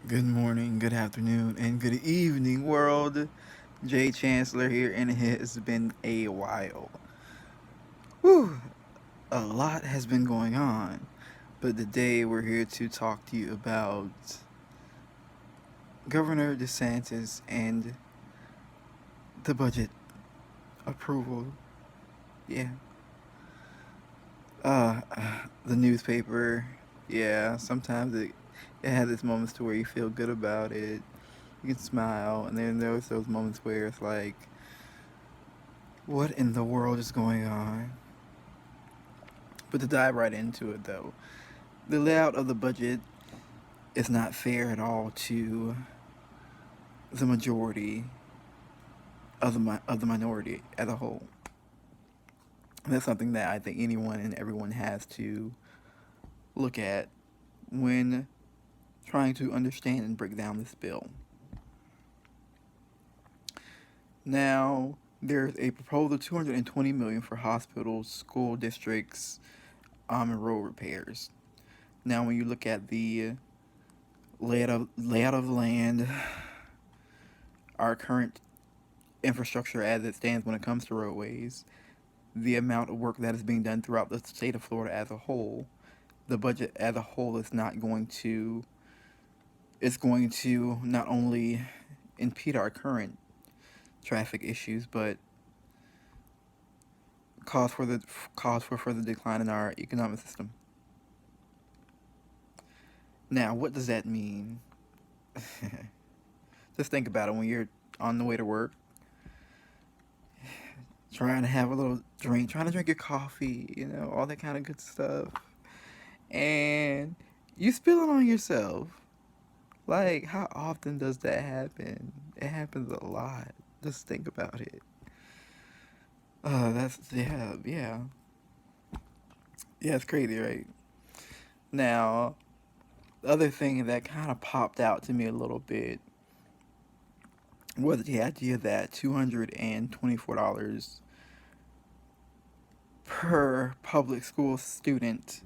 Good morning, good afternoon, and good evening, world. Jay Chancellor here, and it has been a while. Whew, a lot has been going on, but today we're here to talk to you about Governor DeSantis and the budget approval. Yeah. Uh, the newspaper. Yeah, sometimes it has its moments to where you feel good about it. You can smile, and then there's those moments where it's like, what in the world is going on? But to dive right into it, though, the layout of the budget is not fair at all to the majority of the minority as a whole. And that's something that I think anyone and everyone has to look at when trying to understand and break down this bill. Now, there's a proposal of 220 million for hospitals, school districts, and road repairs. Now, when you look at the layout of the land, our current infrastructure as it stands when it comes to roadways, the amount of work that is being done throughout the state of Florida as a whole, the budget as a whole is not going to it's going to not only impede our current traffic issues, but cause for further decline in our economic system. Now, what does that mean? Just think about it when you're on the way to work, trying to have a little drink, trying to drink your coffee, all that kind of good stuff. And you spill it on yourself. Like, how often does that happen? It happens a lot. Just think about it. Yeah. Yeah, it's crazy, right? Now, the other thing that kind of popped out to me a little bit was the idea that $224 per public school student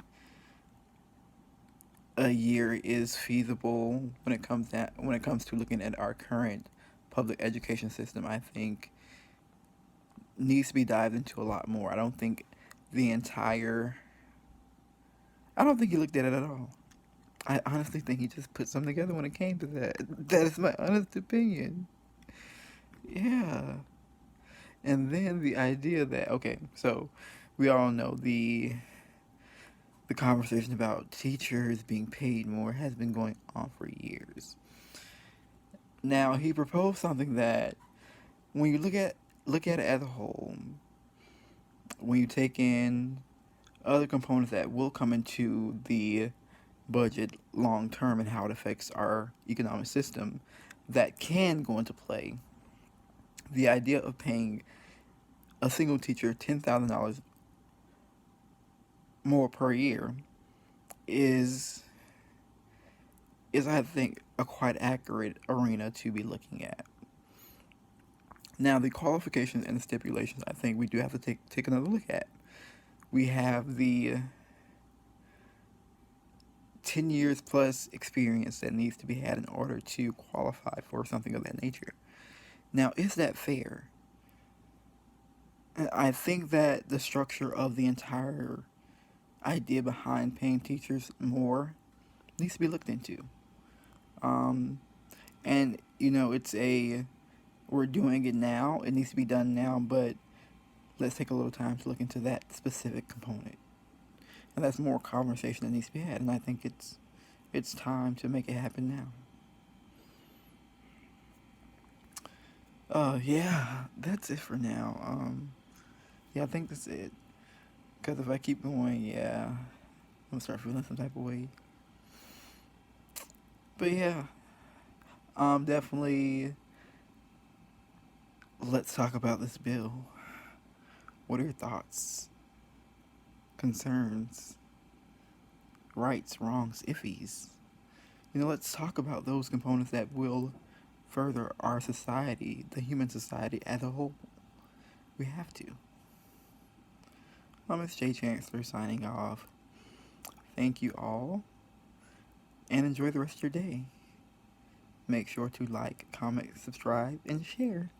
a year is feasible when it comes to looking at our current public education system. I think needs to be dived into a lot more. The entire I don't think he looked at it at all. I honestly think he just put something together when it came to that. That is my honest opinion. Yeah. And then the idea that okay, so we all know the conversation about teachers being paid more has been going on for years. Now he proposed something that when you look at it as a whole, when you take in other components that will come into the budget long term and how it affects our economic system that can go into play. The idea of paying a single teacher $10,000 more per year is I think a quite accurate arena to be looking at. Now the qualifications and the stipulations I think we do have to take another look at. We have the 10 years plus experience that needs to be had in order to qualify for something of that nature. Now, is that fair? I think that the structure of the entire idea behind paying teachers more needs to be looked into. Um, and we're doing it now. It needs to be done now, but let's take a little time to look into that specific component. And that's more conversation that needs to be had. And I think it's time to make it happen now. Yeah, that's it for now. Yeah, I think that's it. Because if I keep going, yeah, I'm gonna start feeling some type of way. But yeah, definitely let's talk about this bill. What are your thoughts, concerns, rights, wrongs, iffies? Let's talk about those components that will further our society, the human society as a whole. We have to. It's Jay Chancellor signing off. Thank you all, and enjoy the rest of your day. Make sure to like, comment, subscribe, and share.